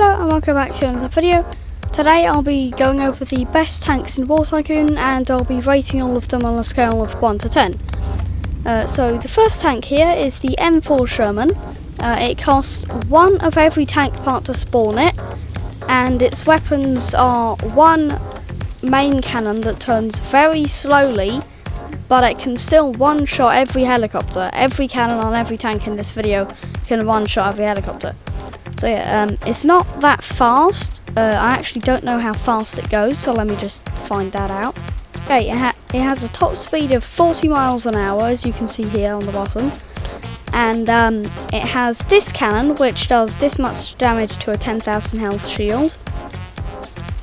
Hello and welcome back to another video. Today I'll be going over the best tanks in War Tycoon and I'll be rating all of them on a scale of 1 to 10. So the first tank here is the M4 Sherman. It costs one of every tank part to spawn it, and its weapons are one main cannon that turns very slowly, but it can still one-shot every helicopter. Every cannon on every tank in this video can one-shot every helicopter. So yeah, it's not that fast. I actually don't know how fast it goes, so let me just find that out. Okay, it has a top speed of 40 miles an hour, as you can see here on the bottom. And it has this cannon, which does this much damage to a 10,000 health shield.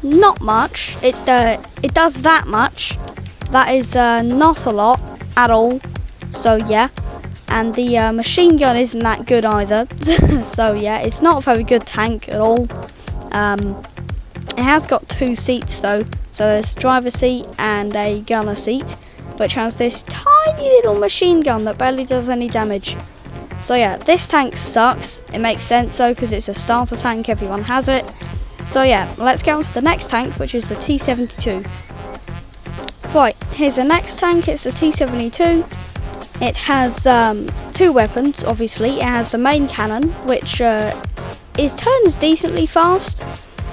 Not much. It does that much. That is not a lot at all. So yeah. And the machine gun isn't that good either. So yeah, it's not a very good tank at all. It has got two seats though. So there's a driver's seat and a gunner seat, which has this tiny little machine gun that barely does any damage. So yeah, this tank sucks. It makes sense though, because it's a starter tank, everyone has it. So yeah, let's get on to the next tank, which is the T-72. Right, here's the next tank. It's the T-72. It has two weapons, obviously. It has the main cannon, which turns decently fast.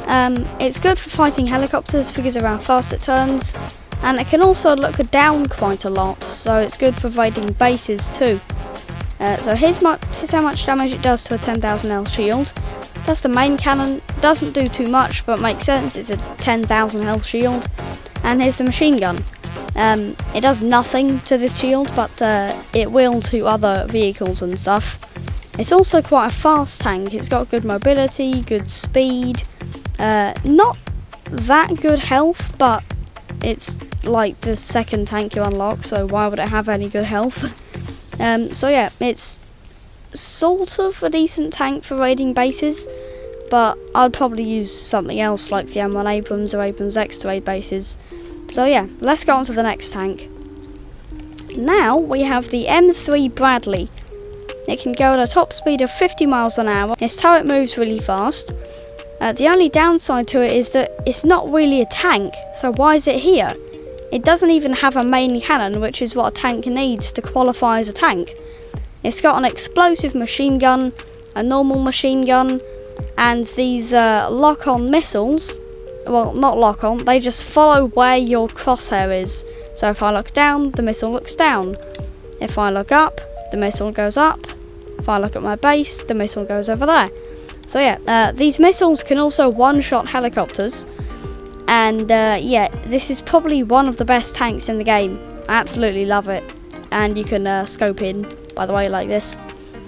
It's good for fighting helicopters because of how fast it turns, and it can also look down quite a lot, so it's good for raiding bases too. So here's how much damage it does to a 10,000 health shield. That's the main cannon. Doesn't do too much, but makes sense. It's a 10,000 health shield. And here's the machine gun. It does nothing to this shield, but it will to other vehicles and stuff. It's also quite a fast tank. It's got good mobility, good speed, not that good health, but it's like the second tank you unlock, so why would it have any good health? So yeah, it's sort of a decent tank for raiding bases, but I'd probably use something else like the M1 Abrams or Abrams X to raid bases. So yeah, let's go on to the next tank. Now we have the M3 Bradley. It can go at a top speed of 50 miles an hour. Its turret moves really fast. The only downside to it is that it's not really a tank, so why is it here? It doesn't even have a main cannon, which is what a tank needs to qualify as a tank. It's got an explosive machine gun, a normal machine gun, and these lock-on missiles. Well, not lock-on, they just follow where your crosshair is. So if I look down, the missile looks down. If I look up, the missile goes up. If I look at my base, the missile goes over there. So yeah, these missiles can also one-shot helicopters. And yeah, this is probably one of the best tanks in the game. I absolutely love it. And you can scope in, by the way, like this.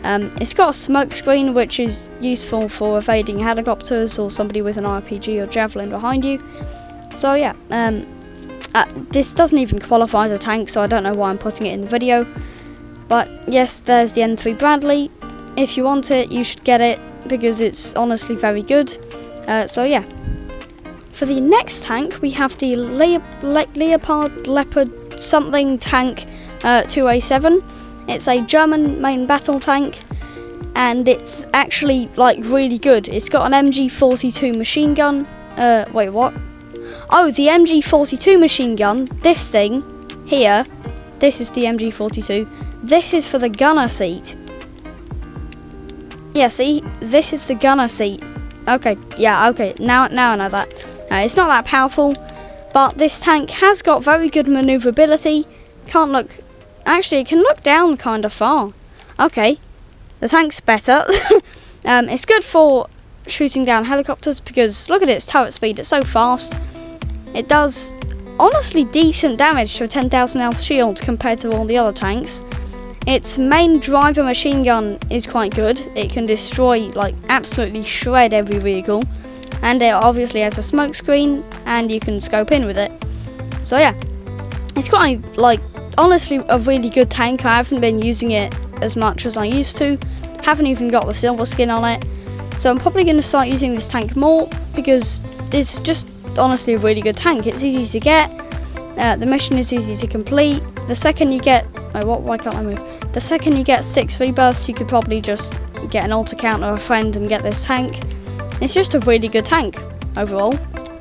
It's got a smoke screen, which is useful for evading helicopters or somebody with an RPG or javelin behind you. So yeah, this doesn't even qualify as a tank, so I don't know why I'm putting it in the video. But yes, there's the M3 Bradley. If you want it, you should get it, because it's honestly very good. So yeah. For the next tank, we have the Leopard something tank 2A7. It's a German main battle tank, and it's actually like really good. It's got an MG42 machine gun. Wait, what? Oh, the MG42 machine gun. This thing here. This is the MG42. This is for the gunner seat. Yeah, see, this is the gunner seat. Okay, yeah, okay. Now I know that. It's not that powerful, but this tank has got very good maneuverability. Actually, it can look down kind of far. Okay, the tank's better. It's good for shooting down helicopters because look at its turret speed. It's so fast. It does honestly decent damage to a 10,000 health shield compared to all the other tanks. Its main driver machine gun is quite good. It can destroy, like, absolutely shred every vehicle. And it obviously has a smoke screen, and you can scope in with it. So yeah, it's quite, like, honestly a really good tank. I haven't been using it as much as I used to. Haven't even got the silver skin on it. So I'm probably going to start using this tank more, because it's just honestly a really good tank. It's easy to get. The mission is easy to complete. The second you get... why can't I move? The second you get 6 rebirths, you could probably just get an alt account or a friend and get this tank. it's just a really good tank overall.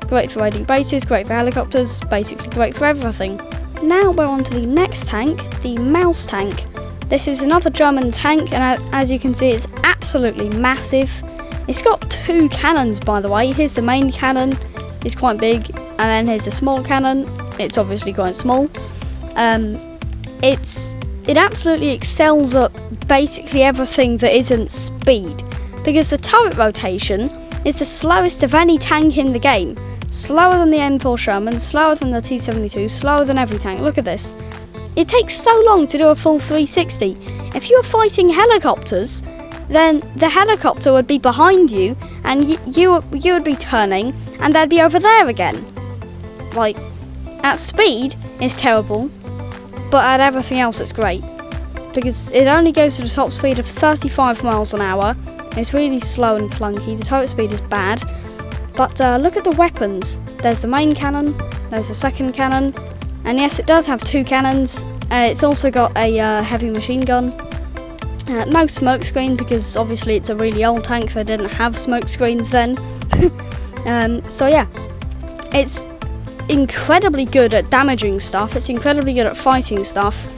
Great for raiding bases, great for helicopters, basically great for everything. Now we're on to the next tank, the Maus tank. This is another German tank, and as you can see, it's absolutely massive. It's got 2 cannons, by the way. Here's the main cannon, it's quite big, and then here's the small cannon. It's obviously quite small. It absolutely excels at basically everything that isn't speed, because the turret rotation is the slowest of any tank in the game. Slower than the M4 Sherman, slower than the T-72, slower than every tank. Look at this. It takes so long to do a full 360. If you were fighting helicopters, then the helicopter would be behind you, and you would be turning, and they'd be over there again. Like, at speed, it's terrible, but at everything else, it's great. Because it only goes to the top speed of 35 miles an hour. It's really slow and clunky. The turret speed is bad. But look at the weapons. There's the main cannon, there's the second cannon, and yes, it does have 2 cannons. It's also got a heavy machine gun. No smoke screen, because obviously it's a really old tank. They didn't have smoke screens then. So yeah, it's incredibly good at damaging stuff. It's incredibly good at fighting stuff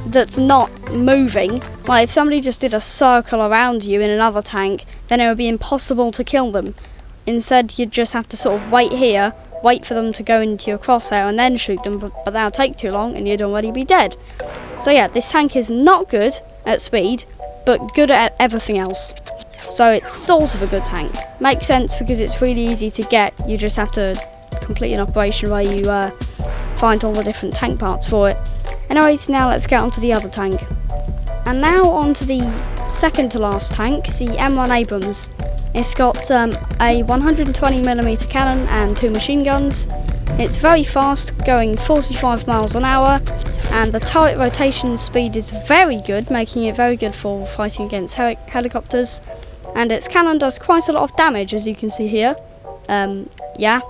that's not moving. Like if somebody just did a circle around you in another tank, then it would be impossible to kill them. Instead, you'd just have to sort of wait here, wait for them to go into your crosshair and then shoot them, but that'll take too long and you'd already be dead. So yeah, this tank is not good at speed, but good at everything else. So it's sort of a good tank. Makes sense because it's really easy to get. You just have to complete an operation where you find all the different tank parts for it. Anyways, now let's get onto the other tank. And now onto the second to last tank, the M1 Abrams. It's got a 120mm cannon and 2 machine guns. It's very fast, going 45 miles an hour, and the turret rotation speed is very good, making it very good for fighting against helicopters. And its cannon does quite a lot of damage, as you can see here. Yeah.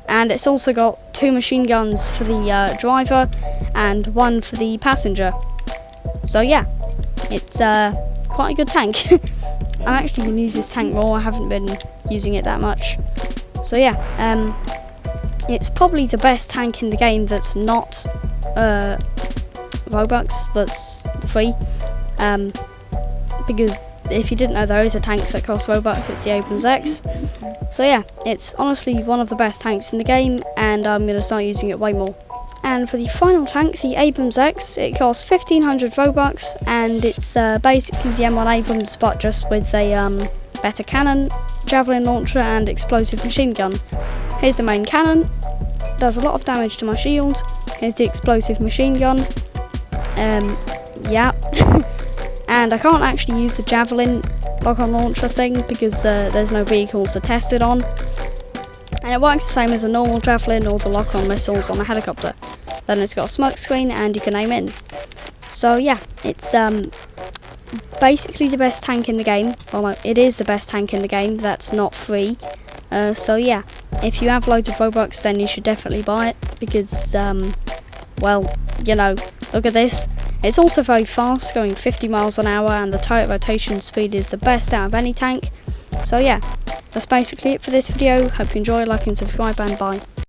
And it's also got 2 machine guns for the driver and 1 for the passenger. So yeah, it's quite a good tank. I'm actually going to use this tank more. I haven't been using it that much. So yeah, it's probably the best tank in the game that's not Robux, that's free. Because if you didn't know, there is a tank that costs Robux, it's the Abrams X. So yeah, it's honestly one of the best tanks in the game, and I'm going to start using it way more. And for the final tank, the Abrams X, it costs 1500 Robux, and it's basically the M1 Abrams, but just with a better cannon, javelin launcher, and explosive machine gun. Here's the main cannon, does a lot of damage to my shield. Here's the explosive machine gun. Yeah. And I can't actually use the javelin lock-on launcher thing because there's no vehicles to test it on. And it works the same as a normal javelin or the lock-on missiles on a helicopter. Then it's got a smoke screen and you can aim in. So yeah, it's basically the best tank in the game. Well, no, it is the best tank in the game that's not free. So yeah, if you have loads of Robux, then you should definitely buy it because, well, you know, look at this. It's also very fast, going 50 miles an hour, and the turret rotation speed is the best out of any tank. So yeah, that's basically it for this video. Hope you enjoy, like and subscribe, and bye.